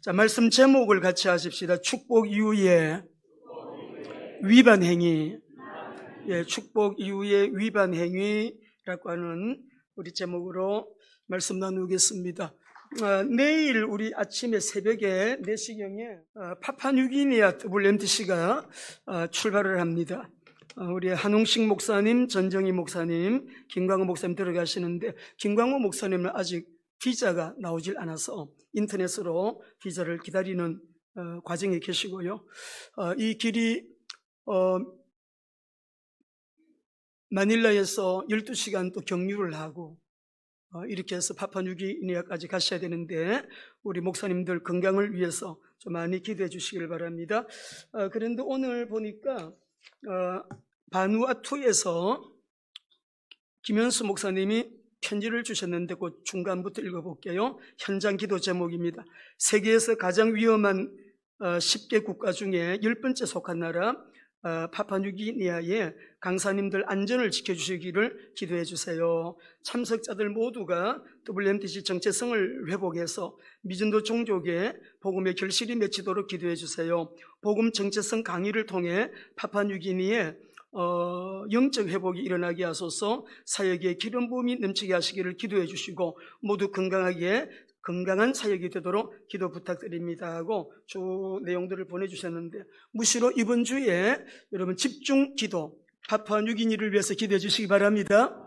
자, 말씀 제목을 같이 하십시다. 축복 이후에 위반 행위. 예, 축복 이후에 위반 행위라고 하는 우리 제목으로 말씀 나누겠습니다. 내일 우리 아침에 새벽에 4시경에 파푸아뉴기니아 WMTC가 출발을 합니다. 우리 한웅식 목사님, 전정희 목사님, 김광호 목사님 들어가시는데, 김광호 목사님은 아직 비자가 나오질 않아서 인터넷으로 비자를 기다리는 과정에 계시고요. 이 길이 마닐라에서 12시간 또 경유를 하고 이렇게 해서 파푸아뉴기니아까지 가셔야 되는데, 우리 목사님들 건강을 위해서 좀 많이 기도해 주시길 바랍니다. 그런데 오늘 보니까 바누아투에서 김현수 목사님이 편지를 주셨는데 그 중간부터 읽어볼게요. 현장 기도 제목입니다. 세계에서 가장 위험한 10개 국가 중에 10번째 속한 나라 파푸아뉴기니아의 강사님들 안전을 지켜주시기를 기도해 주세요. 참석자들 모두가 WMTC 정체성을 회복해서 미전도 종족의 복음의 결실이 맺히도록 기도해 주세요. 복음 정체성 강의를 통해 파푸아뉴기니아의 영적 회복이 일어나게 하소서. 사역에 기름 부음이 넘치게 하시기를 기도해 주시고 모두 건강한 사역이 되도록 기도 부탁드립니다 하고 주 내용들을 보내주셨는데, 무시로 이번 주에 여러분 집중 기도, 파푸아뉴기니아를 위해서 기도해 주시기 바랍니다.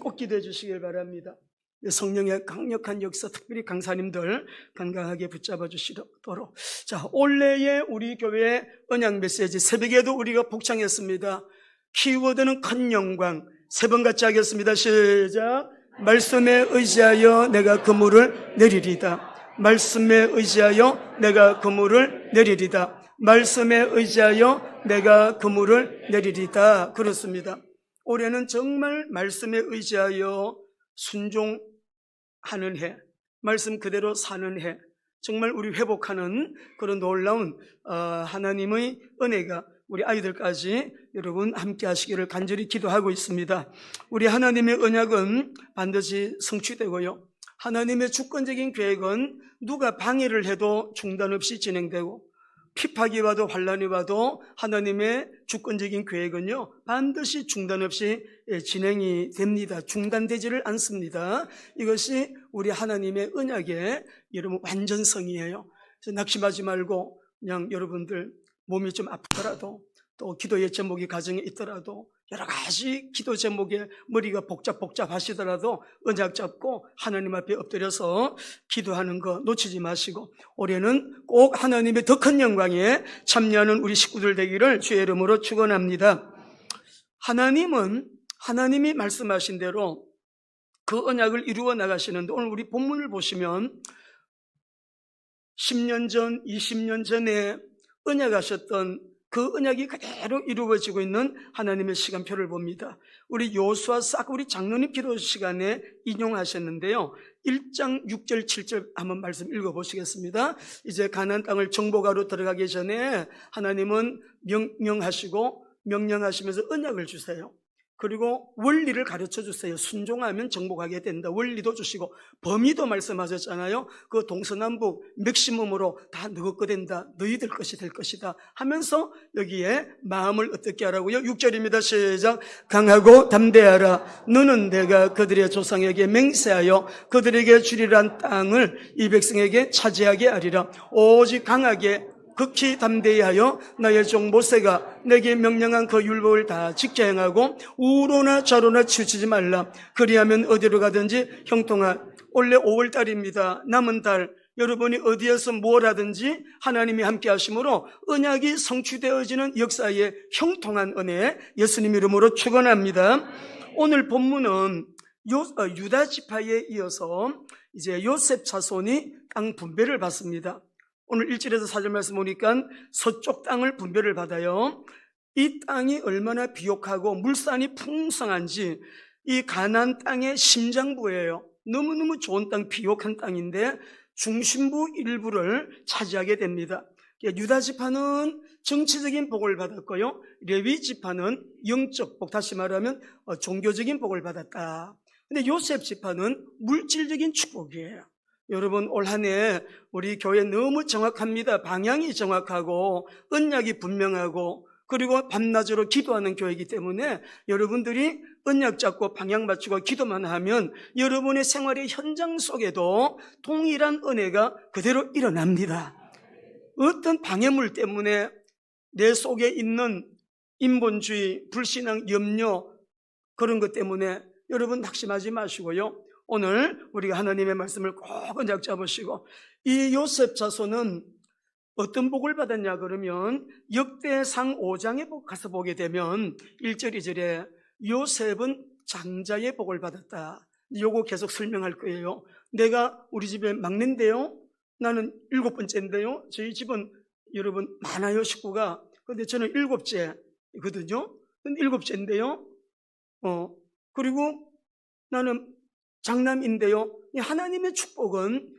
꼭 기도해 주시길 바랍니다. 성령의 강력한 역사, 특별히 강사님들 건강하게 붙잡아 주시도록. 자, 올해의 우리 교회 언약 메시지 새벽에도 우리가 복창했습니다. 키워드는 큰 영광. 3번 같이 하겠습니다. 시작. 말씀에 의지하여 내가 그물을 내리리다. 말씀에 의지하여 내가 그물을 내리리다. 말씀에 의지하여 내가 그물을 내리리다. 그렇습니다. 올해는 정말 말씀에 의지하여 순종하는 해, 말씀 그대로 사는 해, 정말 우리 회복하는 그런 놀라운 하나님의 은혜가 우리 아이들까지 여러분 함께 하시기를 간절히 기도하고 있습니다. 우리 하나님의 언약은 반드시 성취되고요, 하나님의 주권적인 계획은 누가 방해를 해도 중단 없이 진행되고, 핍박이 와도 환란이 와도 하나님의 주권적인 계획은요 반드시 중단 없이 진행이 됩니다. 중단되지를 않습니다. 이것이 우리 하나님의 언약의 여러분 완전성이에요. 그래서 낙심하지 말고 그냥 여러분들 몸이 좀 아프더라도, 또 기도의 제목이 가정에 있더라도, 여러 가지 기도 제목에 머리가 복잡하시더라도 언약 잡고 하나님 앞에 엎드려서 기도하는 거 놓치지 마시고, 올해는 꼭 하나님의 더 큰 영광에 참여하는 우리 식구들 되기를 주의 이름으로 축원합니다. 하나님이 말씀하신 대로 그 언약을 이루어 나가시는데, 오늘 우리 본문을 보시면 10년 전, 20년 전에 언약하셨던 그 언약이 그대로 이루어지고 있는 하나님의 시간표를 봅니다. 우리 여호수아서 아까 우리 장로님 기도 시간에 인용하셨는데요, 1장 6절 7절 한번 말씀 읽어보시겠습니다. 이제 가나안 땅을 정복하러 들어가기 전에 하나님은 명령하시면서 언약을 주세요. 그리고 원리를 가르쳐 주세요. 순종하면 정복하게 된다. 원리도 주시고 범위도 말씀하셨잖아요. 그 동서남북 맥시멈으로 다 너희 거 된다, 너희들 것이 될 것이다 하면서 여기에 마음을 어떻게 하라고요? 6절입니다. 시작. 강하고 담대하라. 너는 내가 그들의 조상에게 맹세하여 그들에게 주리란 땅을 이 백성에게 차지하게 하리라. 오직 강하게 극히 담대히 하여 나의 종 모세가 내게 명령한 그 율법을 다 지켜 행하고 우로나 좌로나 치우치지 말라. 그리하면 어디로 가든지 형통할. 원래 5월달입니다. 남은 달 여러분이 어디에서 뭘 하든지 하나님이 함께 하심으로 언약이 성취되어지는 역사의 형통한 은혜 예수님 이름으로 축원합니다. 오늘 본문은 유다 지파에 이어서 이제 요셉 자손이 땅 분배를 받습니다. 오늘 1절에서 4절 말씀 보니까 서쪽 땅을 분배를 받아요. 이 땅이 얼마나 비옥하고 물산이 풍성한지, 이 가나안 땅의 심장부예요. 너무너무 좋은 땅, 비옥한 땅인데 중심부 일부를 차지하게 됩니다. 유다 지파는 정치적인 복을 받았고요, 레위 지파는 영적 복, 다시 말하면 종교적인 복을 받았다. 근데 요셉 지파는 물질적인 축복이에요. 여러분, 올 한 해 우리 교회 너무 정확합니다. 방향이 정확하고 언약이 분명하고, 그리고 밤낮으로 기도하는 교회이기 때문에 여러분들이 언약 잡고 방향 맞추고 기도만 하면 여러분의 생활의 현장 속에도 동일한 은혜가 그대로 일어납니다. 어떤 방해물 때문에 내 속에 있는 인본주의, 불신앙, 염려, 그런 것 때문에 여러분 낙심하지 마시고요, 오늘 우리가 하나님의 말씀을 꼭 언약 잡으시고, 이 요셉 자손은 어떤 복을 받았냐 그러면 역대상 5장에 가서 보게 되면 1절 2절에 요셉은 장자의 복을 받았다. 요거 계속 설명할 거예요. 내가 우리 집에 막내인데요, 나는 7번째인데요, 저희 집은 여러분 많아요, 식구가. 근데 저는 7째거든요. 7째인데요, 그리고 나는 장남인데요. 하나님의 축복은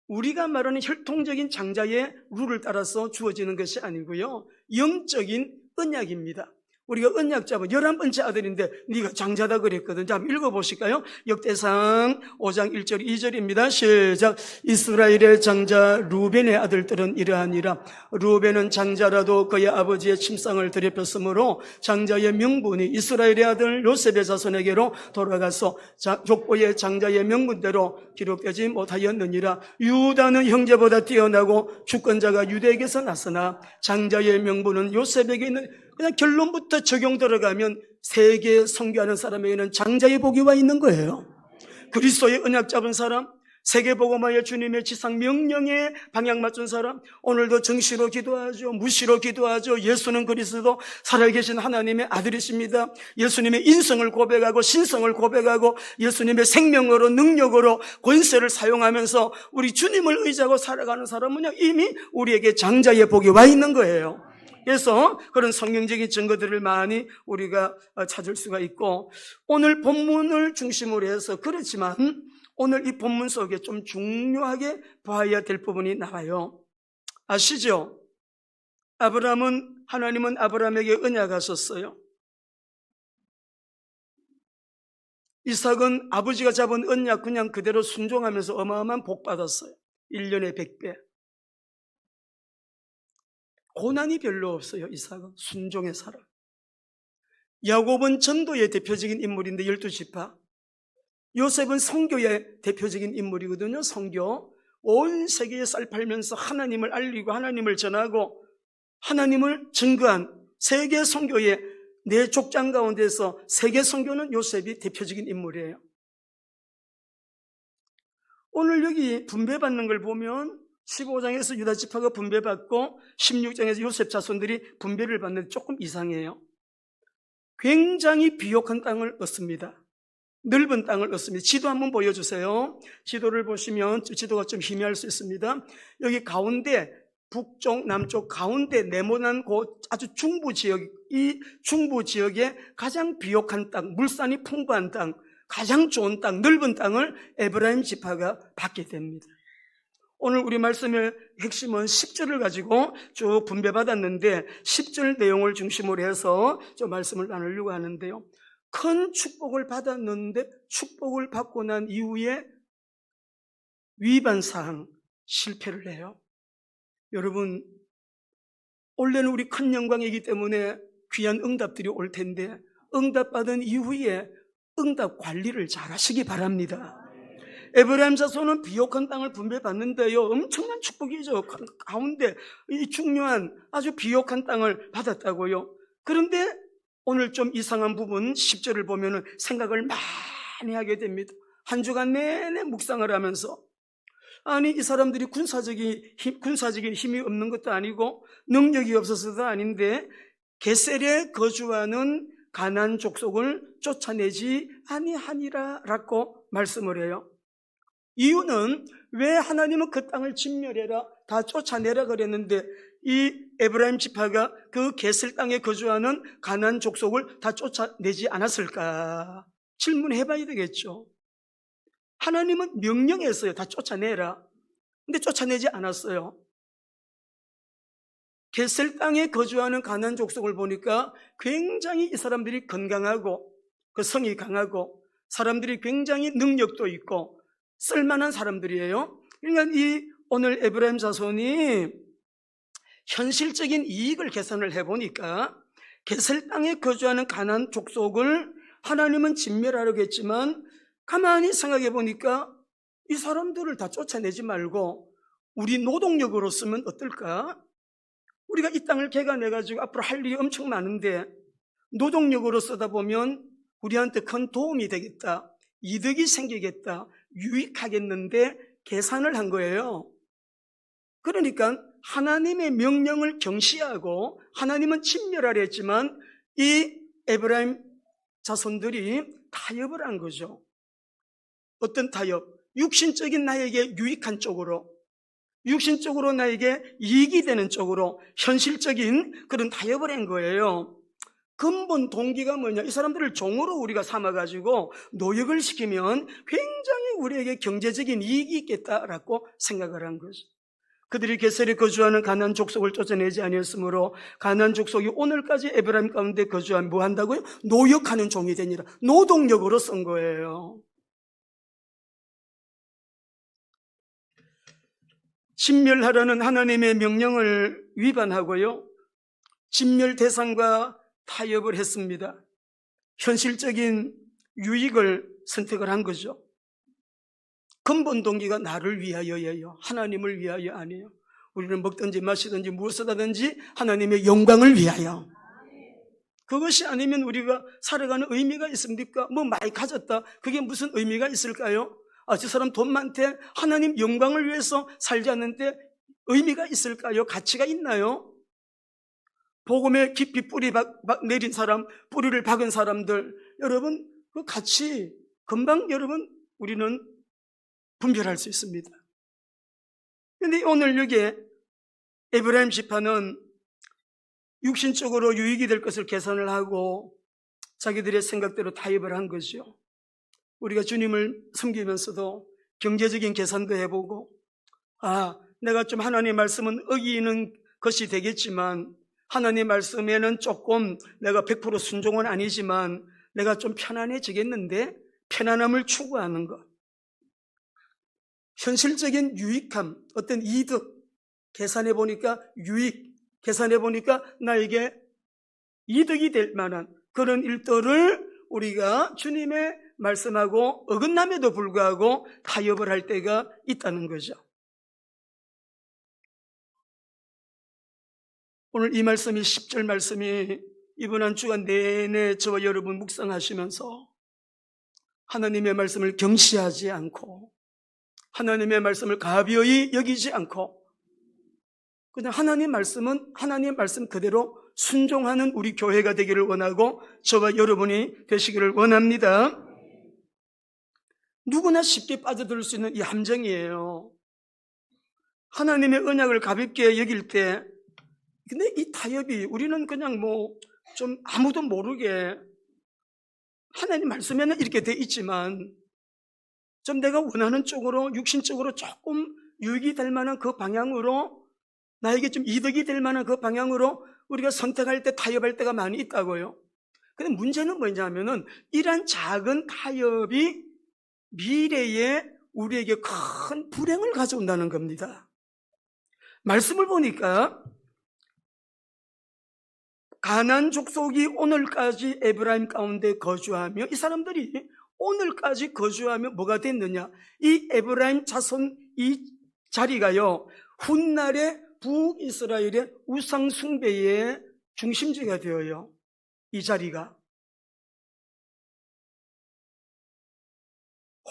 우리가 말하는 혈통적인 장자의 룰을 따라서 주어지는 것이 아니고요, 영적인 언약입니다. 우리가 언약 잡은 11번째 아들인데 네가 장자다 그랬거든. 자, 한번 읽어보실까요? 역대상 5장 1절 2절입니다. 시작. 이스라엘의 장자 루벤의 아들들은 이러하니라. 루벤은 장자라도 그의 아버지의 침상을 더럽혔으므로 장자의 명분이 이스라엘의 아들 요셉의 자손에게로 돌아가서 족보의 장자의 명분대로 기록되지 못하였느니라. 유다는 형제보다 뛰어나고 주권자가 유대에게서 났으나 장자의 명분은 요셉에게 있는. 그냥 결론부터 적용 들어가면 세계 선교하는 사람에게는 장자의 복이 와 있는 거예요. 그리스도의 언약 잡은 사람, 세계복음화의 주님의 지상 명령에 방향 맞춘 사람, 오늘도 정시로 기도하죠, 무시로 기도하죠. 예수는 그리스도 살아계신 하나님의 아들이십니다. 예수님의 인성을 고백하고 신성을 고백하고 예수님의 생명으로 능력으로 권세를 사용하면서 우리 주님을 의지하고 살아가는 사람은요, 이미 우리에게 장자의 복이 와 있는 거예요. 그래서 그런 성경적인 증거들을 많이 우리가 찾을 수가 있고, 오늘 본문을 중심으로 해서, 그렇지만 오늘 이 본문 속에 좀 중요하게 봐야 될 부분이 나와요. 아시죠? 하나님은 아브라함에게 언약하셨어요. 이삭은 아버지가 잡은 언약 그냥 그대로 순종하면서 어마어마한 복 받았어요. 1년에 100배. 고난이 별로 없어요. 이삭은 순종의 사람. 야곱은 전도의 대표적인 인물인데 12지파. 요셉은 선교의 대표적인 인물이거든요. 선교. 온 세계에 쌀 팔면서 하나님을 알리고 하나님을 전하고 하나님을 증거한 세계 선교의 네 족장 가운데서 세계 선교는 요셉이 대표적인 인물이에요. 오늘 여기 분배받는 걸 보면 15장에서 유다 지파가 분배받고 16장에서 요셉 자손들이 분배를 받는데 조금 이상해요. 굉장히 비옥한 땅을 얻습니다. 넓은 땅을 얻습니다. 지도 한번 보여주세요. 지도를 보시면 지도가 좀 희미할 수 있습니다. 여기 가운데 북쪽, 남쪽 가운데 네모난 곳 아주 중부 지역, 이 중부 지역에 가장 비옥한 땅, 물산이 풍부한 땅, 가장 좋은 땅, 넓은 땅을 에브라임 지파가 받게 됩니다. 오늘 우리 말씀의 핵심은 10절을 가지고 쭉 분배받았는데 10절 내용을 중심으로 해서 좀 말씀을 나누려고 하는데요. 큰 축복을 받았는데 축복을 받고 난 이후에 위반사항, 실패를 해요. 여러분, 원래는 우리 큰 영광이기 때문에 귀한 응답들이 올 텐데 응답받은 이후에 응답 관리를 잘 하시기 바랍니다. 에브라임 자손은 비옥한 땅을 분배받는데요, 엄청난 축복이죠. 가운데 이 중요한 아주 비옥한 땅을 받았다고요. 그런데 오늘 좀 이상한 부분 10절을 보면 생각을 많이 하게 됩니다. 한 주간 내내 묵상을 하면서, 아니 이 사람들이 군사적인 힘이 없는 것도 아니고 능력이 없어서도 아닌데 게셀에 거주하는 가나안 족속을 쫓아내지 아니하니라 라고 말씀을 해요. 이유는 왜 하나님은 그 땅을 진멸해라, 다 쫓아내라 그랬는데 이 에브라임 지파가 그 게셀 땅에 거주하는 가나안 족속을 다 쫓아내지 않았을까? 질문해 봐야 되겠죠. 하나님은 명령했어요. 다 쫓아내라. 근데 쫓아내지 않았어요. 게셀 땅에 거주하는 가나안 족속을 보니까 굉장히 이 사람들이 건강하고 그 성이 강하고 사람들이 굉장히 능력도 있고 쓸만한 사람들이에요. 그러니까 이 오늘 에브라임 자손이 현실적인 이익을 계산을 해보니까 게셀 땅에 거주하는 가나안 족속을 하나님은 진멸하려고 했지만 가만히 생각해 보니까 이 사람들을 다 쫓아내지 말고 우리 노동력으로 쓰면 어떨까? 우리가 이 땅을 개간해가지고 앞으로 할 일이 엄청 많은데 노동력으로 쓰다 보면 우리한테 큰 도움이 되겠다, 이득이 생기겠다, 유익하겠는데 계산을 한 거예요. 그러니까 하나님의 명령을 경시하고 하나님은 진멸하려 했지만 이 에브라임 자손들이 타협을 한 거죠. 어떤 타협? 육신적인 나에게 유익한 쪽으로, 육신적으로 나에게 이익이 되는 쪽으로 현실적인 그런 타협을 한 거예요. 근본 동기가 뭐냐? 이 사람들을 종으로 우리가 삼아가지고 노역을 시키면 굉장히 우리에게 경제적인 이익이 있겠다라고 생각을 한 거죠. 그들이 게셀에 거주하는 가나안 족속을 쫓아내지 아니었으므로 가나안 족속이 오늘까지 에브라임 가운데 거주한 뭐 한다고요? 노역하는 종이 되니라. 노동력으로 쓴 거예요. 진멸하라는 하나님의 명령을 위반하고요, 진멸 대상과 타협을 했습니다. 현실적인 유익을 선택을 한 거죠. 근본 동기가 나를 위하여예요. 하나님을 위하여 아니에요. 우리는 먹든지 마시든지 무엇을 하든지 하나님의 영광을 위하여. 그것이 아니면 우리가 살아가는 의미가 있습니까? 뭐 많이 가졌다, 그게 무슨 의미가 있을까요? 저 사람 돈 많대, 하나님 영광을 위해서 살지 않는데 의미가 있을까요? 가치가 있나요? 복음에 깊이 뿌리 내린 사람, 뿌리를 박은 사람들, 여러분 그 가치 금방 여러분 우리는 분별할 수 있습니다. 그런데 오늘 여기에 에브라임 지파는 육신적으로 유익이 될 것을 계산을 하고 자기들의 생각대로 타협을 한 거죠. 우리가 주님을 섬기면서도 경제적인 계산도 해보고, 내가 좀 하나님의 말씀은 어기는 것이 되겠지만 하나님의 말씀에는 조금 내가 100% 순종은 아니지만 내가 좀 편안해지겠는데, 편안함을 추구하는 것, 현실적인 유익함, 어떤 이득 계산해 보니까 유익, 계산해 보니까 나에게 이득이 될 만한 그런 일들을 우리가 주님의 말씀하고 어긋남에도 불구하고 타협을 할 때가 있다는 거죠. 오늘 이 말씀이 10절 말씀이 이번 한 주간 내내 저와 여러분 묵상하시면서 하나님의 말씀을 경시하지 않고 하나님의 말씀을 가벼이 여기지 않고 그냥 하나님 말씀은 하나님 말씀 그대로 순종하는 우리 교회가 되기를 원하고 저와 여러분이 되시기를 원합니다. 누구나 쉽게 빠져들 수 있는 이 함정이에요. 하나님의 언약을 가볍게 여길 때, 근데 이 타협이 우리는 그냥 뭐 좀 아무도 모르게 하나님 말씀에는 이렇게 돼 있지만 좀 내가 원하는 쪽으로 육신적으로 조금 유익이 될 만한 그 방향으로, 나에게 좀 이득이 될 만한 그 방향으로 우리가 선택할 때 타협할 때가 많이 있다고요. 근데 문제는 뭐냐면은 이러한 작은 타협이 미래에 우리에게 큰 불행을 가져온다는 겁니다. 말씀을 보니까 가나안 족속이 오늘까지 에브라임 가운데 거주하며 이 사람들이 오늘까지 거주하며 뭐가 됐느냐, 이 에브라임 자손 이 자리가요 훗날의 북이스라엘의 우상 숭배의 중심지가 되어요. 이 자리가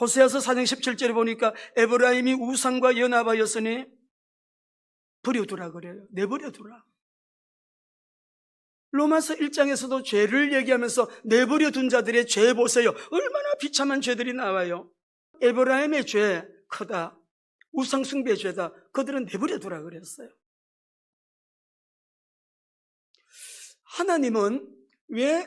호세아서 4장 17절에 보니까 에브라임이 우상과 연합하였으니 버려두라 그래요. 내버려두라. 로마서 1장에서도 죄를 얘기하면서 내버려둔 자들의 죄 보세요. 얼마나 비참한 죄들이 나와요. 에브라임의 죄 크다, 우상 숭배 죄다. 그들은 내버려두라 그랬어요. 하나님은 왜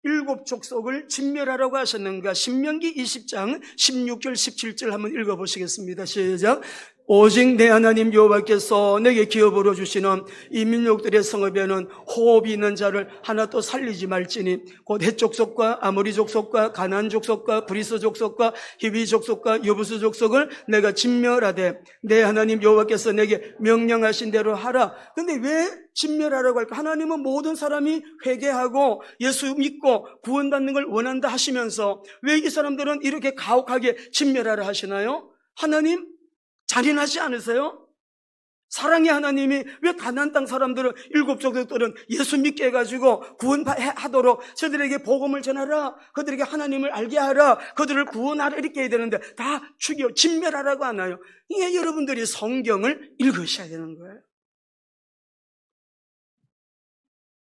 일곱 족속을 진멸하라고 하셨는가? 신명기 20장 16절 17절 한번 읽어보시겠습니다. 시작. 오직 내 하나님 여호와께서 내게 기업으로 주시는 이 민족들의 성읍에는 호흡이 있는 자를 하나도 살리지 말지니 곧 헷 족속과 아모리 족속과 가나안 족속과 브리스 족속과 히비 족속과 여부스 족속을 내가 진멸하되 내 하나님 여호와께서 내게 명령하신 대로 하라. 근데 왜 진멸하라고 할까? 하나님은 모든 사람이 회개하고 예수 믿고 구원받는 걸 원한다 하시면서 왜 이 사람들은 이렇게 가혹하게 진멸하라 하시나요? 하나님 잔인하지 않으세요? 사랑의 하나님이 왜 가나안 땅 사람들은 일곱 족속들은 예수 믿게 해가지고 구원하도록 저들에게 복음을 전하라, 그들에게 하나님을 알게 하라, 그들을 구원하라 이렇게 해야 되는데 다 죽여 진멸하라고 하나요? 이게 여러분들이 성경을 읽으셔야 되는 거예요.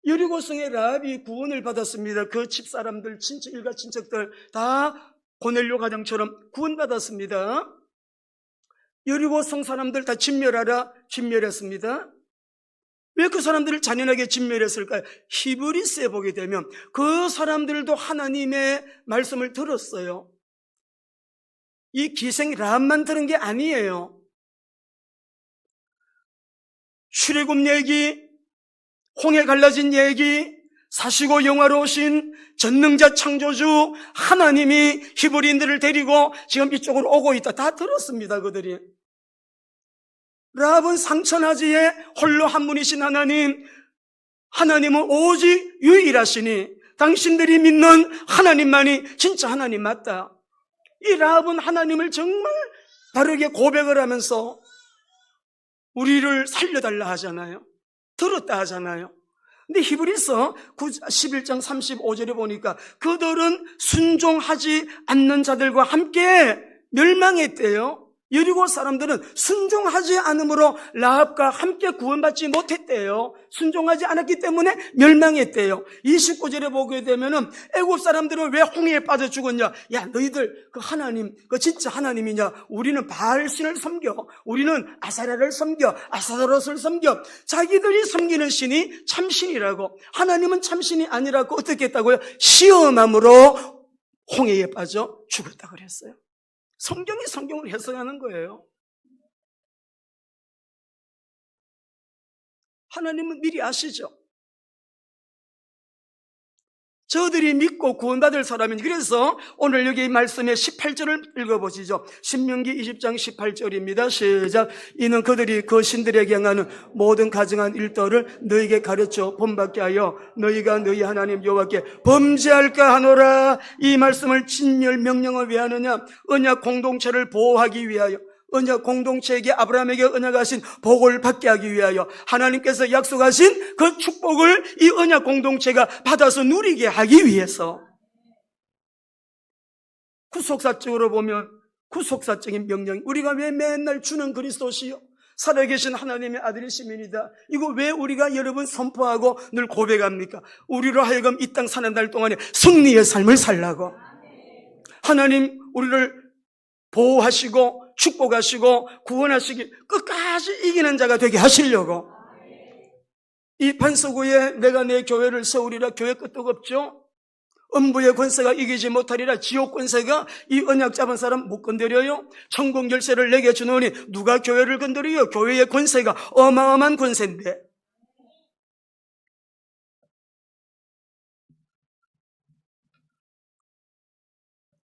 여리고성의 라합이 구원을 받았습니다. 그 집사람들, 친척, 일가 친척들 다 고넬료 가정처럼 구원받았습니다. 여리고성 사람들 다 진멸하라, 진멸했습니다. 왜 그 사람들을 잔인하게 진멸했을까요? 히브리스에 보게 되면 그 사람들도 하나님의 말씀을 들었어요. 이 기생 라합만 들은 게 아니에요. 출애굽 얘기, 홍해 갈라진 얘기, 사시고 영화로우신 전능자 창조주 하나님이 히브리인들을 데리고 지금 이쪽으로 오고 있다. 다 들었습니다, 그들이. 라합은 상처나지에 홀로 한 분이신 하나님, 하나님은 오직 유일하시니 당신들이 믿는 하나님만이 진짜 하나님 맞다. 이 라합은 하나님을 정말 바르게 고백을 하면서 우리를 살려달라 하잖아요. 들었다 하잖아요. 근데 히브리서 11장 35절에 보니까 그들은 순종하지 않는 자들과 함께 멸망했대요. 여리고 사람들은 순종하지 않음으로 라합과 함께 구원받지 못했대요. 순종하지 않았기 때문에 멸망했대요. 29절에 보게 되면은 애굽 사람들은 왜 홍해에 빠져 죽었냐? 야, 너희들 그 하나님, 그 진짜 하나님이냐? 우리는 바알신을 섬겨. 우리는 아사라를 섬겨. 아사다롯을 섬겨. 자기들이 섬기는 신이 참신이라고. 하나님은 참신이 아니라고 어떻게 했다고요? 시험함으로 홍해에 빠져 죽었다 그랬어요. 성경이 성경을 해석하는 거예요. 하나님은 미리 아시죠? 저들이 믿고 구원받을 사람이니, 그래서 오늘 여기 말씀의 18절을 읽어보시죠. 신명기 20장 18절입니다. 시작. 이는 그들이 그 신들에게 행하는 모든 가증한 일들을 너희에게 가르쳐 본받게 하여 너희가 너희 하나님 여호와께 범죄할까 하노라. 이 말씀을 진멸 명령을 왜 하느냐? 언약 공동체를 보호하기 위하여, 언약 공동체에게 아브라함에게 언약하신 복을 받게 하기 위하여 하나님께서 약속하신 그 축복을 이 언약 공동체가 받아서 누리게 하기 위해서, 구속사적으로 보면 구속사적인 명령, 우리가 왜 맨날 주는 그리스도시요 살아계신 하나님의 아들이시민이다, 이거 왜 우리가 여러분 선포하고 늘 고백합니까? 우리로 하여금 이 땅 사는 날 동안에 승리의 삶을 살라고, 하나님 우리를 보호하시고 축복하시고 구원하시기, 끝까지 이기는 자가 되게 하시려고. 이 반석위에 내가 내 교회를 세우리라. 교회 끄떡 없죠? 음부의 권세가 이기지 못하리라. 지옥 권세가 이 언약 잡은 사람 못 건드려요. 천국 열쇠를 내게 주노니 누가 교회를 건드려요? 교회의 권세가 어마어마한 권세인데.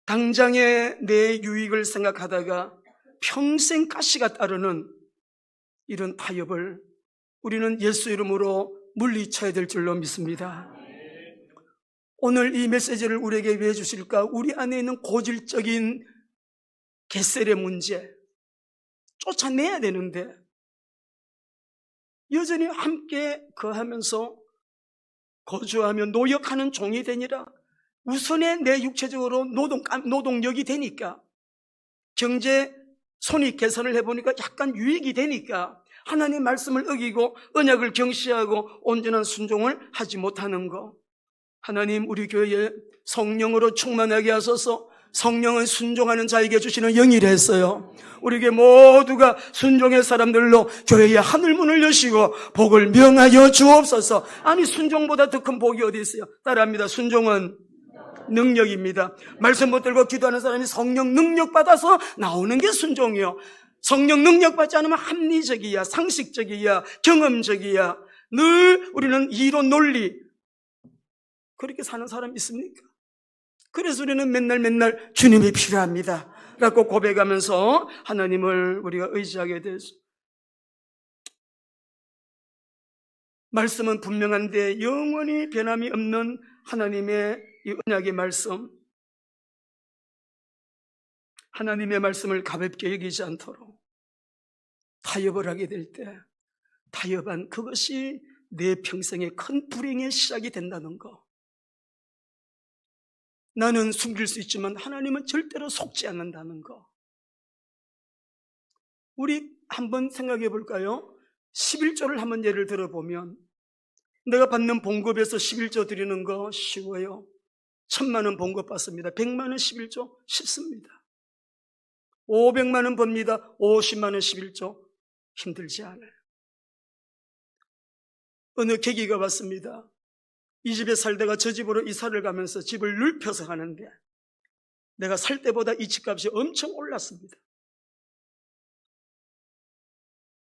당장의 내 유익을 생각하다가 평생 가시가 따르는 이런 타협을 우리는 예수 이름으로 물리쳐야 될 줄로 믿습니다. 오늘 이 메시지를 우리에게 왜 주실까? 우리 안에 있는 고질적인 겟셀의 문제 쫓아내야 되는데 여전히 함께 거하면서 거주하며 노역하는 종이 되니라. 우선에 내 육체적으로 노동력이 되니까, 경제 손익 계산을 해보니까 약간 유익이 되니까 하나님의 말씀을 어기고 언약을 경시하고 온전한 순종을 하지 못하는 거. 하나님 우리 교회에 성령으로 충만하게 하소서. 성령은 순종하는 자에게 주시는 영이라 했어요. 우리 교회 모두가 순종의 사람들로 교회의 하늘문을 여시고 복을 명하여 주옵소서. 아니 순종보다 더 큰 복이 어디 있어요? 따라합니다. 순종은 능력입니다. 말씀 붙들고 기도하는 사람이 성령 능력 받아서 나오는 게 순종이요. 성령 능력받지 않으면 합리적이야, 상식적이야, 경험적이야. 늘 우리는 이론, 논리 그렇게 사는 사람 있습니까? 그래서 우리는 맨날 주님이 필요합니다 라고 고백하면서 하나님을 우리가 의지하게 되죠. 말씀은 분명한데 영원히 변함이 없는 하나님의 이 언약의 말씀, 하나님의 말씀을 가볍게 여기지 않도록 타협을 하게 될 때, 타협한 그것이 내 평생의 큰 불행의 시작이 된다는 거. 나는 숨길 수 있지만 하나님은 절대로 속지 않는다는 거. 우리 한번 생각해 볼까요? 11조를 한번 예를 들어보면, 내가 받는 봉급에서 11조 드리는 거 쉬워요. 1000만 원 봉급 받습니다. 100만 원 11조 쉽습니다. 500만 원 법니다. 50만 원 11조 힘들지 않아요. 어느 계기가 왔습니다. 이 집에 살다가 저 집으로 이사를 가면서 집을 넓혀서 가는데 내가 살 때보다 이 집값이 엄청 올랐습니다.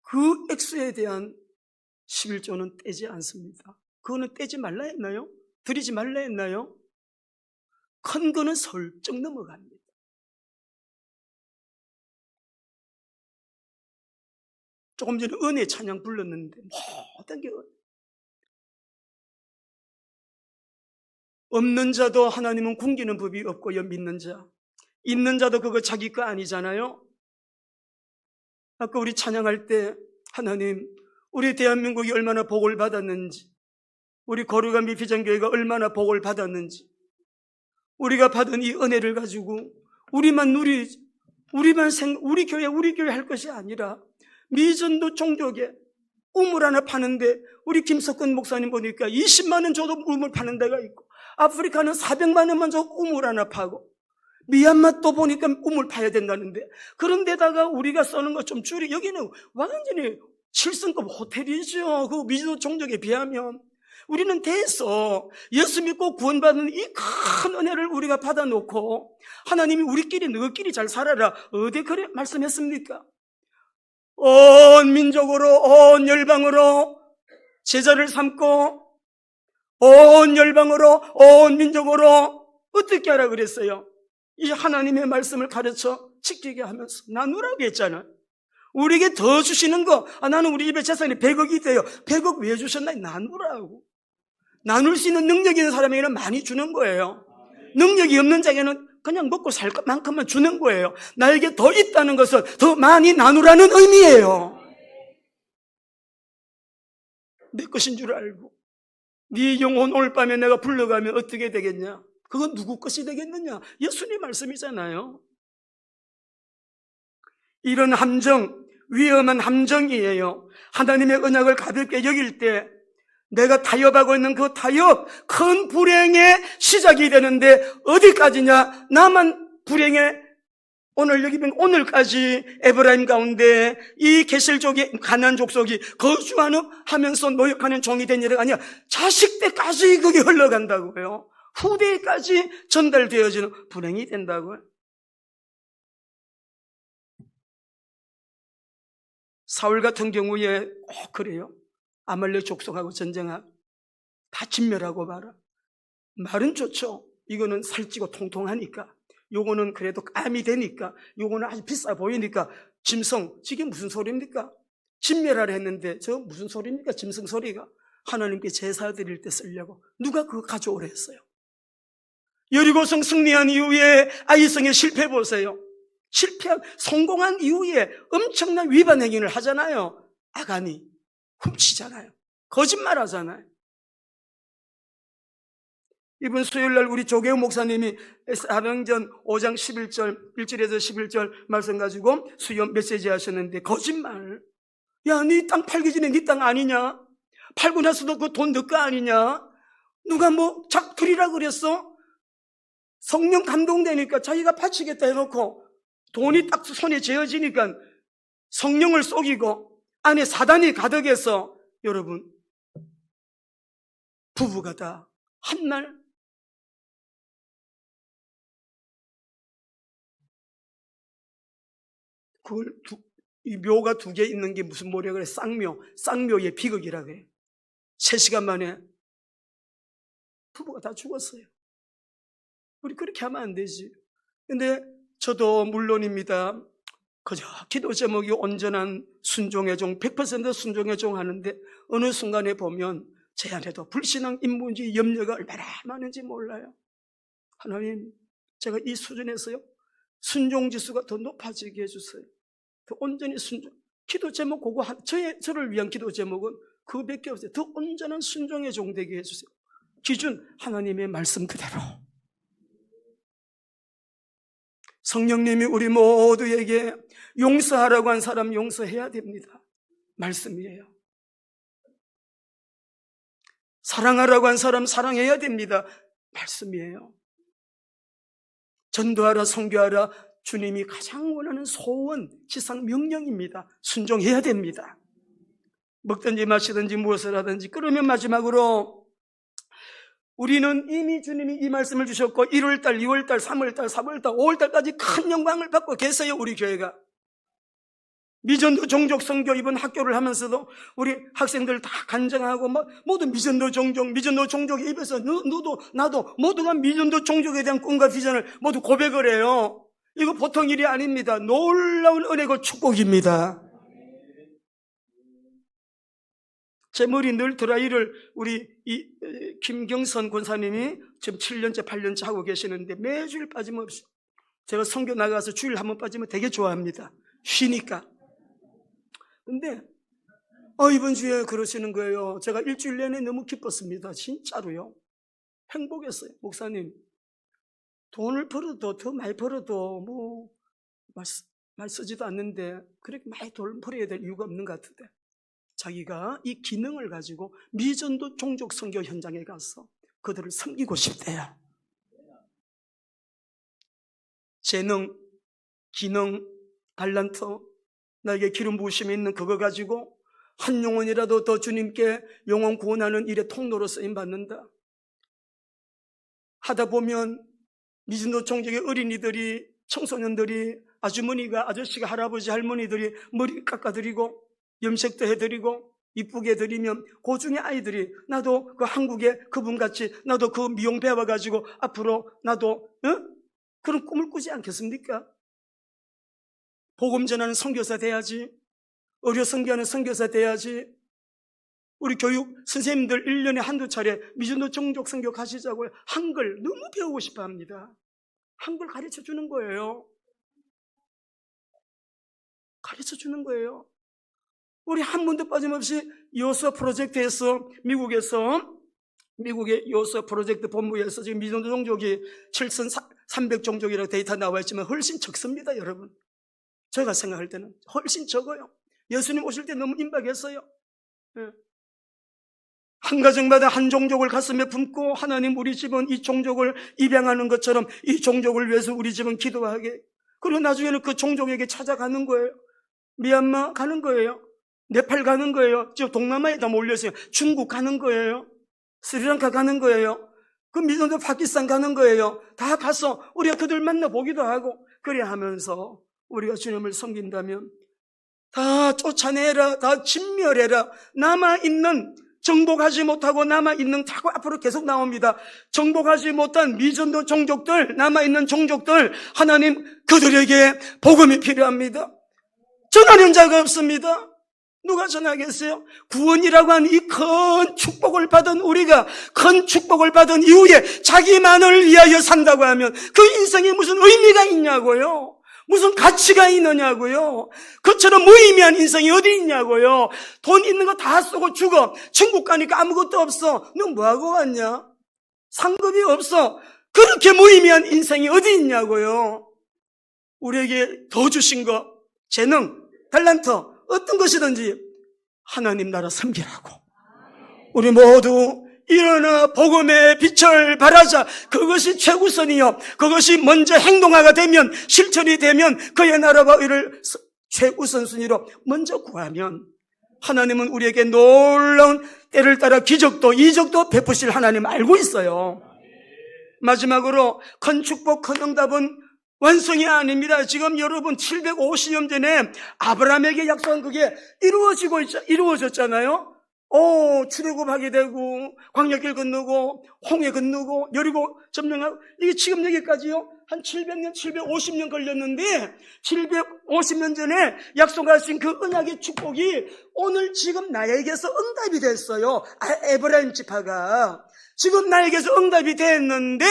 그 액수에 대한 11조는 떼지 않습니다. 그거는 떼지 말라 했나요? 드리지 말라 했나요? 큰 거는 설정 넘어갑니다. 조금 전에 은혜 찬양 불렀는데 모든 게 없는 자도 하나님은 굶기는 법이 없고요. 믿는 자, 있는 자도 그거 자기 거 아니잖아요. 아까 우리 찬양할 때 하나님, 우리 대한민국이 얼마나 복을 받았는지, 우리 거룩한 비전교회가 얼마나 복을 받았는지, 우리가 받은 이 은혜를 가지고 우리 교회 할 것이 아니라 미전도 종교계 우물 하나 파는데 우리 김석근 목사님 보니까 20만 원 줘도 우물 파는 데가 있고, 아프리카는 400만 원만 줘도 우물 하나 파고, 미얀마 또 보니까 우물 파야 된다는데, 그런 데다가 우리가 써는 거 좀 줄이, 여기는 완전히 7성급 호텔이죠. 그 미전도 종교에 비하면. 우리는 됐어. 예수 믿고 구원받는 이 큰 은혜를 우리가 받아놓고 하나님이 우리끼리 너희끼리 잘 살아라, 어디 그래 말씀했습니까? 온 민족으로, 온 열방으로 제자를 삼고, 온 열방으로, 온 민족으로 어떻게 하라 그랬어요? 이 하나님의 말씀을 가르쳐 지키게 하면서 나누라고 했잖아요. 우리에게 더 주시는 거, 나는 우리 집에 재산이 100억이 있대요. 100억 왜 주셨나? 나누라고. 나눌 수 있는 능력이 있는 사람에게는 많이 주는 거예요. 능력이 없는 자에게는 그냥 먹고 살 것만큼만 주는 거예요. 나에게 더 있다는 것은 더 많이 나누라는 의미예요. 내 것인 줄 알고 네 영혼 오늘 밤에 내가 불러가면 어떻게 되겠냐? 그건 누구 것이 되겠느냐? 예수님 말씀이잖아요. 이런 함정, 위험한 함정이에요. 하나님의 언약을 가볍게 여길 때 내가 타협하고 있는 그 타협, 큰 불행의 시작이 되는데 어디까지냐? 나만 불행의, 오늘 여기 보면 오늘까지 에브라임 가운데 이 게셀족이, 가나안 족속이 거주하면서 노역하는 종이 된 일이 아니야. 자식 때까지 그게 흘러간다고요. 후대까지 전달되어지는 불행이 된다고요. 사울 같은 경우에 꼭 그래요. 아말렉 족속하고 전쟁하고 다 진멸하고 봐라. 말은 좋죠. 이거는 살찌고 통통하니까, 요거는 그래도 감이 되니까, 요거는 아주 비싸 보이니까 짐승, 이게 무슨 소리입니까? 진멸하려 했는데 저 무슨 소리입니까? 짐승 소리가. 하나님께 제사 드릴 때 쓰려고 누가 그거 가져오라 했어요? 여리고성 승리한 이후에 아이성에 실패 보세요. 성공한 이후에 엄청난 위반 행위를 하잖아요. 아간이 훔치잖아요. 거짓말 하잖아요. 이번 수요일날 우리 조계호 목사님이 사도행전 5장 11절 1절에서 11절 말씀 가지고 수요 메시지 하셨는데, 거짓말. 야, 네 땅 팔기 전에 네 땅 아니냐? 팔고 나서도 그 돈 너 거 아니냐? 누가 뭐 드리라 그랬어? 성령 감동되니까 자기가 바치겠다 해놓고 돈이 딱 손에 쥐어지니까 성령을 속이고 안에 사단이 가득해서, 여러분, 부부가 다 한날 그걸 이 묘가 2개 있는 게 무슨 묘라 그래? 쌍묘의 비극이라 그래. 3시간 만에 부부가 다 죽었어요. 우리 그렇게 하면 안 되지. 근데 저도 물론입니다. 그저 기도 제목이 온전한 순종의 종, 100% 순종의 종 하는데 어느 순간에 보면 제 안에도 불신앙 인문주의 염려가 얼마나 많은지 몰라요. 하나님, 제가 이 수준에서요 순종 지수가 더 높아지게 해주세요. 더 온전히 순종. 기도 제목 그거 저를 위한 기도 제목은 그거밖에 없어요. 더 온전한 순종의 종 되게 해주세요. 기준 하나님의 말씀 그대로. 성령님이 우리 모두에게 용서하라고 한 사람 용서해야 됩니다. 말씀이에요. 사랑하라고 한 사람 사랑해야 됩니다. 말씀이에요. 전도하라, 선교하라, 주님이 가장 원하는 소원, 지상 명령입니다. 순종해야 됩니다. 먹든지 마시든지 무엇을 하든지. 그러면 마지막으로 우리는 이미 주님이 이 말씀을 주셨고 1월달, 2월달, 3월달, 4월달, 5월달까지 큰 영광을 받고 계세요. 우리 교회가 미전도 종족 선교 이번 학교를 하면서도 우리 학생들 다 간증하고 모두 미전도 종족에 입에서 너도 나도 모두가 미전도 종족에 대한 꿈과 비전을 모두 고백을 해요. 이거 보통 일이 아닙니다. 놀라운 은혜고 축복입니다. 제 머리 늘 드라이를 우리 김경선 권사님이 지금 7년째 8년째 하고 계시는데 매주일 빠짐없이 제가 선교 나가서 주일 한번 빠지면 되게 좋아합니다. 쉬니까. 근데 이번 주에 그러시는 거예요. 제가 일주일 내내 너무 기뻤습니다. 진짜로요. 행복했어요. 목사님, 돈을 벌어도 더 많이 벌어도 많이 쓰지도 않는데 그렇게 많이 돈 벌어야 될 이유가 없는 것 같은데 자기가 이 기능을 가지고 미전도 종족 선교 현장에 가서 그들을 섬기고 싶대요. 재능, 기능, 달란트, 나에게 기름 부으심이 있는 그거 가지고 한 영혼이라도 더 주님께 영혼 구원하는 일의 통로로 쓰임받는다. 하다 보면 미전도 종족의 어린이들이, 청소년들이, 아주머니가, 아저씨가, 할아버지, 할머니들이 머리 깎아드리고 염색도 해드리고 이쁘게 해드리면 그 중에 아이들이 나도 그 한국에 그분같이 나도 그 미용 배워가지고 앞으로 나도 그런 꿈을 꾸지 않겠습니까? 복음 전하는 선교사 돼야지, 의료 선교하는 선교사 돼야지. 우리 교육 선생님들 1년에 한두 차례 미전도 종족 선교 가시자고요. 한글 너무 배우고 싶어 합니다. 한글 가르쳐 주는 거예요. 가르쳐 주는 거예요. 우리 한 번도 빠짐없이 요서 프로젝트에서 미국의 요서 프로젝트 본부에서 지금 미전도 종족이 7,300 종족이라고 데이터 나와 있지만 훨씬 적습니다, 여러분. 제가 생각할 때는 훨씬 적어요. 예수님 오실 때 너무 임박했어요. 한 가정마다 한 종족을 가슴에 품고 하나님 우리 집은 이 종족을 입양하는 것처럼 이 종족을 위해서 우리 집은 기도하게. 그리고 나중에는 그 종족에게 찾아가는 거예요. 미얀마 가는 거예요. 네팔 가는 거예요. 지금 동남아에 다 몰려있어요. 중국 가는 거예요. 스리랑카 가는 거예요. 그 미전도 파키스탄 가는 거예요. 다 가서 우리가 그들 만나보기도 하고 그래 하면서 우리가 주님을 섬긴다면 다 쫓아내라, 다 진멸해라. 남아있는 정복하지 못하고 남아있는 자꾸 앞으로 계속 나옵니다. 정복하지 못한 미전도 종족들, 남아있는 종족들 하나님 그들에게 복음이 필요합니다. 전하는 자가 없습니다. 누가 전하겠어요? 구원이라고 하는 이 큰 축복을 받은 우리가 큰 축복을 받은 이후에 자기만을 위하여 산다고 하면 그 인생에 무슨 의미가 있냐고요? 무슨 가치가 있느냐고요? 그처럼 무의미한 인생이 어디 있냐고요? 돈 있는 거 다 쓰고 죽어. 천국 가니까 아무것도 없어. 너 뭐하고 왔냐? 상급이 없어. 그렇게 무의미한 인생이 어디 있냐고요? 우리에게 더 주신 거, 재능, 달란트, 어떤 것이든지 하나님 나라 섬기라고. 우리 모두 일어나 복음의 빛을 발하자. 그것이 최우선이요. 그것이 먼저 행동화가 되면, 실천이 되면 그의 나라와 의를 최우선순위로 먼저 구하면 하나님은 우리에게 놀라운 때를 따라 기적도 이적도 베푸실 하나님 알고 있어요. 마지막으로 큰 축복, 큰 응답은 완성이 아닙니다. 지금 여러분 750년 전에 아브라함에게 약속한 그게 이루어졌잖아요. 출애굽하게 되고 광야길 건너고 홍해 건너고 여리고 점령하고, 이게 지금 여기까지요 한 700년 750년 걸렸는데 750년 전에 약속하신 그 언약의 축복이 오늘 지금 나에게서 응답이 됐어요. 에브라임 지파가 지금 나에게서 응답이 됐는데,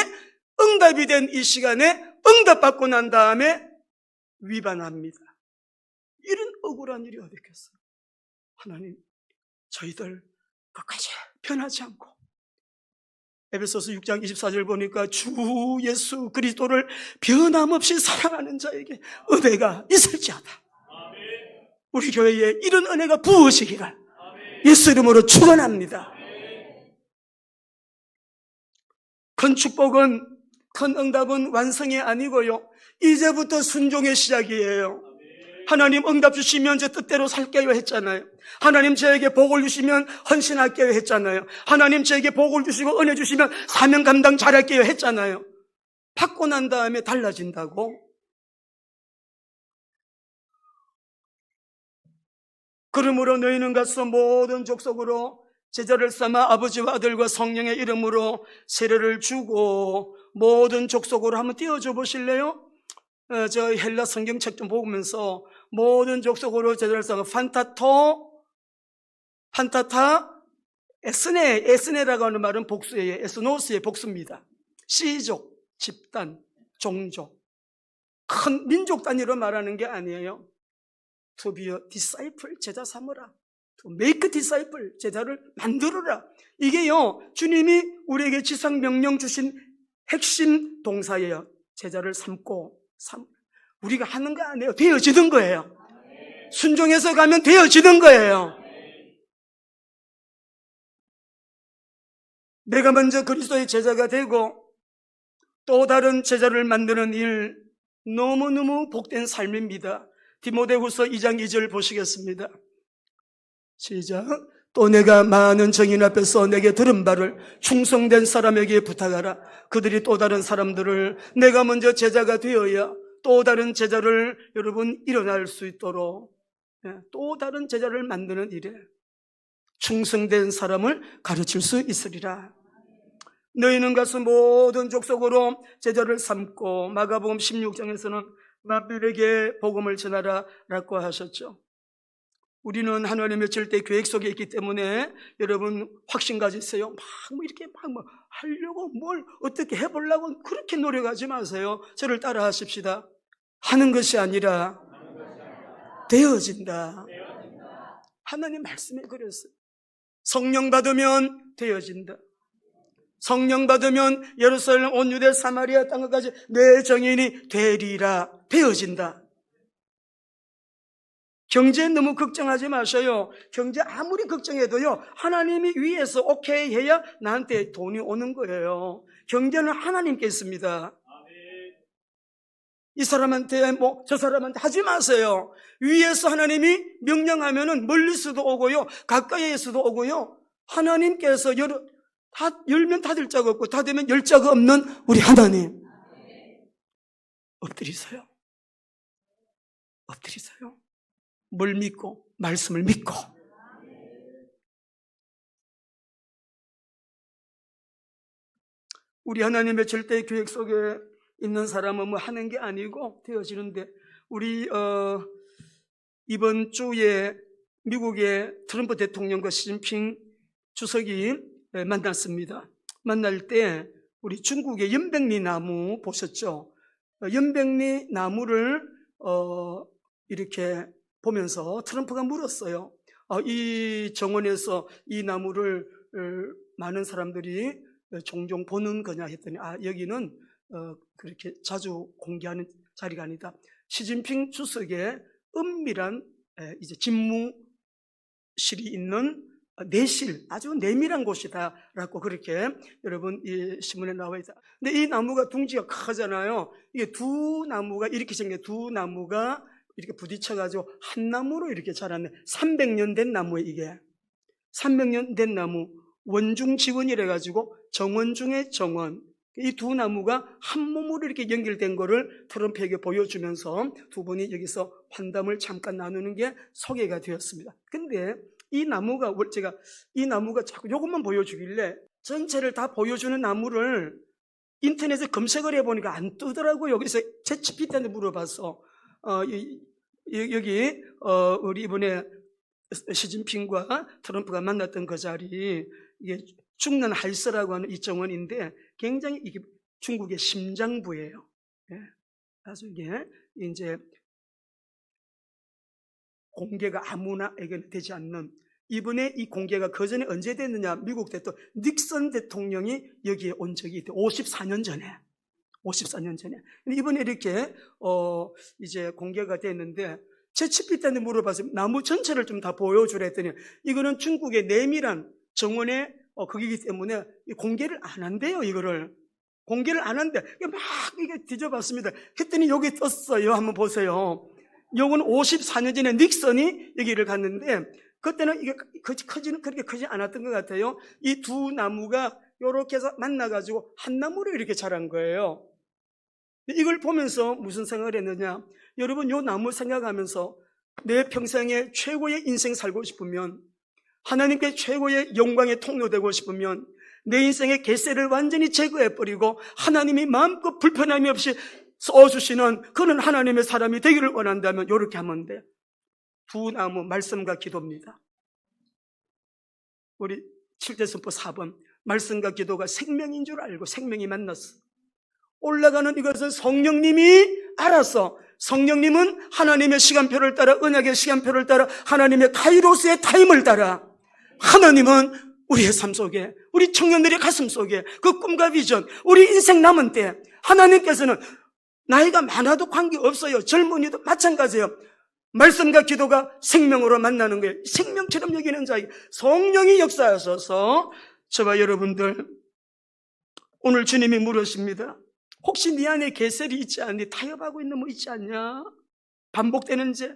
응답이 된 이 시간에 응답받고 난 다음에 위반합니다. 이런 억울한 일이 어디 있겠어요? 하나님, 저희들 끝까지 변하지 않고, 에베소서 6장 24절 보니까 주 예수 그리스도를 변함없이 사랑하는 자에게 은혜가 있을지어다. 우리 교회에 이런 은혜가 부어지기를 예수 이름으로 축원합니다. 큰 축복은, 큰 응답은 완성이 아니고요, 이제부터 순종의 시작이에요. 하나님 응답 주시면 제 뜻대로 살게요 했잖아요. 하나님 저에게 복을 주시면 헌신할게요 했잖아요. 하나님 저에게 복을 주시고 은혜 주시면 사명 감당 잘할게요 했잖아요. 받고 난 다음에 달라진다고? 그러므로 너희는 가서 모든 족속으로 제자를 삼아 아버지와 아들과 성령의 이름으로 세례를 주고, 모든 족속으로 한번 띄워줘 보실래요? 저 헬라 성경책 좀 보면서 모든 족속으로 제자를 삼아 판타타 에스네라고 하는 말은 복수예요. 에스노스의 복수입니다. 시족, 집단, 종족, 큰 민족 단위로 말하는 게 아니에요. To be a disciple, 제자 삼으라. To make disciple, 제자를 만들어라. 이게요, 주님이 우리에게 지상명령 주신 핵심 동사예요. 제자를 삼고, 우리가 하는 거 아니에요. 되어지는 거예요. 순종해서 가면 되어지는 거예요. 내가 먼저 그리스도의 제자가 되고 또 다른 제자를 만드는 일, 너무너무 복된 삶입니다. 디모데후서 2장 2절 보시겠습니다. 시작. 또 내가 많은 정인 앞에서 내게 들은 바를 충성된 사람에게 부탁하라. 그들이 또 다른 사람들을, 내가 먼저 제자가 되어야 또 다른 제자를 여러분 일어날 수 있도록, 또 다른 제자를 만드는 일에 충성된 사람을 가르칠 수 있으리라. 너희는 가서 모든 족속으로 제자를 삼고, 마가복음 16장에서는 만민에게 복음을 전하라 라고 하셨죠. 우리는 하나님의 절대 계획 속에 있기 때문에 여러분 확신 가지세요. 이렇게 하려고 뭘 어떻게 해보려고 그렇게 노력하지 마세요. 저를 따라 하십시다. 하는 것이 아니라 되어진다. 하나님 말씀에 그랬어요. 성령 받으면 되어진다. 성령 받으면 예루살렘 온 유대 사마리아 땅까지 내 정인이 되리라. 되어진다. 경제 너무 걱정하지 마셔요. 경제 아무리 걱정해도요, 하나님이 위에서 오케이 해야 나한테 돈이 오는 거예요. 경제는 하나님께 있습니다. 이 사람한테 저 사람한테 하지 마세요. 위에서 하나님이 명령하면은 멀리서도 오고요, 가까이에서도 오고요. 하나님께서 열면 닫을 자가 없고 닫으면 열 자가 없는 우리 하나님. 엎드리세요. 엎드리세요. 뭘 믿고? 말씀을 믿고. 우리 하나님의 절대 계획 속에 있는 사람은 하는 게 아니고 되어지는데, 우리 이번 주에 미국의 트럼프 대통령과 시진핑 주석이 만났습니다. 만날 때 우리 중국의 연백리 나무 보셨죠? 연백리 나무를 이렇게 보면서 트럼프가 물었어요. 이 정원에서 이 나무를 많은 사람들이 종종 보는 거냐 했더니, 여기는 그렇게 자주 공개하는 자리가 아니다. 시진핑 주석의 은밀한 이제 집무실이 있는 내실, 아주 내밀한 곳이다라고 그렇게 여러분 이 신문에 나와 있다. 근데 이 나무가 둥지가 크잖아요. 이게 두 나무가 이렇게 생겨, 두 나무가 이렇게 부딪혀가지고 한 나무로 이렇게 자랐네. 300년 된 나무에, 이게 300년 된 나무, 원중지원이래 가지고 정원 중에 정원, 이 두 나무가 한 몸으로 이렇게 연결된 거를 트럼프에게 보여주면서 두 분이 여기서 환담을 잠깐 나누는 게 소개가 되었습니다. 근데 이 나무가 자꾸 이것만 보여주길래 전체를 다 보여주는 나무를 인터넷에 검색을 해보니까 안 뜨더라고요. 그래서 챗GPT한테 물어봐서 여기 우리 이번에 시진핑과 트럼프가 만났던 그 자리, 이게 중난 할서라고 하는 이 정원인데 굉장히 이게 중국의 심장부예요. 예. 그래서 이게 이제 공개가 아무나에게 되지 않는, 이번에 이 공개가 그 전에 언제 됐느냐? 미국 대통령 닉슨 대통령이 여기에 온 적이 있대. 54년 전에. 이번에 이렇게 이제 공개가 됐는데 챗GPT한테 물어봐서 나무 전체를 좀 다 보여주라 했더니 이거는 중국의 내밀한 정원의 거기이기 때문에 공개를 안 한대요. 이거를 공개를 안 한대. 막 이게 뒤져봤습니다. 했더니 여기 떴어요. 한번 보세요. 요건 54년 전에 닉슨이 여기를 갔는데 그때는 이게 그렇게 크지 않았던 것 같아요. 이 두 나무가 이렇게 해서 만나가지고 한 나무로 이렇게 자란 거예요. 이걸 보면서 무슨 생각을 했느냐? 여러분, 요 나무 생각하면서 내 평생에 최고의 인생 살고 싶으면, 하나님께 최고의 영광의 통로 되고 싶으면 내 인생의 갯새를 완전히 제거해버리고 하나님이 마음껏 불편함이 없이 써주시는 그런 하나님의 사람이 되기를 원한다면 이렇게 하면 돼. 두 나무, 말씀과 기도입니다. 우리 7대 선포 4번, 말씀과 기도가 생명인 줄 알고 생명이 만났어. 올라가는 이것은 성령님이 알아서, 성령님은 하나님의 시간표를 따라, 언약의 시간표를 따라, 하나님의 카이로스의 타임을 따라, 하나님은 우리의 삶 속에, 우리 청년들의 가슴 속에 그 꿈과 비전, 우리 인생 남은 때 하나님께서는 나이가 많아도 관계없어요. 젊은이도 마찬가지예요. 말씀과 기도가 생명으로 만나는 거예요. 생명처럼 여기는 자에게 성령이 역사하셔서 저와 여러분들, 오늘 주님이 물으십니다. 혹시 네 안에 갯셀이 있지 않니? 타협하고 있는 뭐 있지 않냐? 반복되는 죄,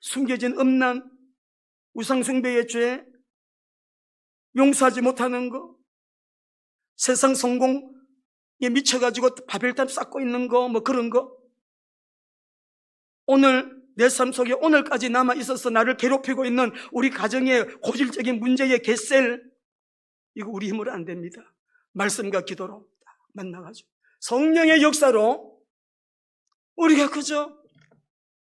숨겨진 음란, 우상숭배의 죄, 용서하지 못하는 거, 세상 성공에 미쳐가지고 바벨탑 쌓고 있는 거, 뭐 그런 거. 오늘 내 삶 속에 오늘까지 남아 있어서 나를 괴롭히고 있는 우리 가정의 고질적인 문제의 갯셀, 이거 우리 힘으로 안 됩니다. 말씀과 기도로 만나가지고 성령의 역사로 우리가 그저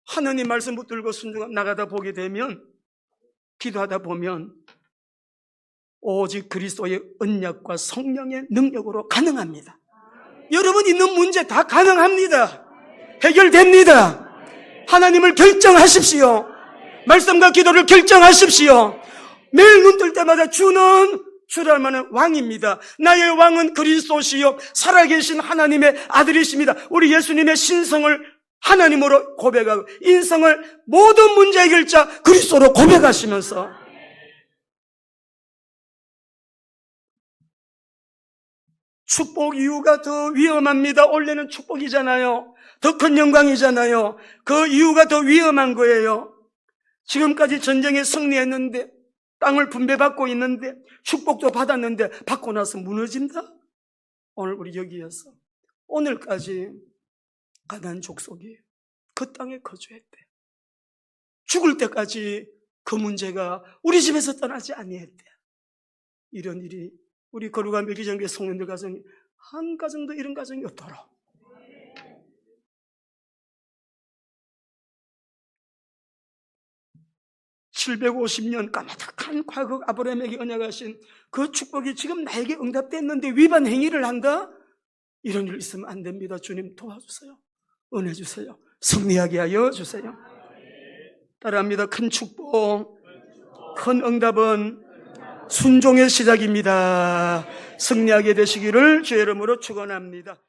하나님 말씀 붙들고 순종하고 나가다 보게 되면, 기도하다 보면 오직 그리스도의 언약과 성령의 능력으로 가능합니다. 여러분 있는 문제 다 가능합니다. 해결됩니다. 하나님을 결정하십시오. 말씀과 기도를 결정하십시오. 매일 눈 뜰 때마다 주는 주를 만한 왕입니다. 나의 왕은 그리스도시요 살아계신 하나님의 아들이십니다. 우리 예수님의 신성을 하나님으로 고백하고 인성을 모든 문제 해결자 그리스도로 고백하시면서 축복 이유가 더 위험합니다. 원래는 축복이잖아요. 더 큰 영광이잖아요. 그 이유가 더 위험한 거예요. 지금까지 전쟁에 승리했는데, 땅을 분배받고 있는데, 축복도 받았는데 받고 나서 무너진다? 오늘 우리 여기에서 오늘까지 가나안 족속이 그 땅에 거주했대. 죽을 때까지 그 문제가 우리 집에서 떠나지 아니했대. 이런 일이 우리 거룩한 멜기전교회 성령들 가정에 한 가정도 이런 가정이 없도록 (750년) 까마득한 과거 아브라함에게 언약하신 그 축복이 지금 나에게 응답됐는데 위반 행위를 한다? 이런 일 있으면 안 됩니다. 주님 도와주세요. 은혜 주세요. 승리하게 하여 주세요. 따라합니다. 큰 축복, 큰 응답은 순종의 시작입니다. 승리하게 되시기를 주의 이름으로 축원합니다.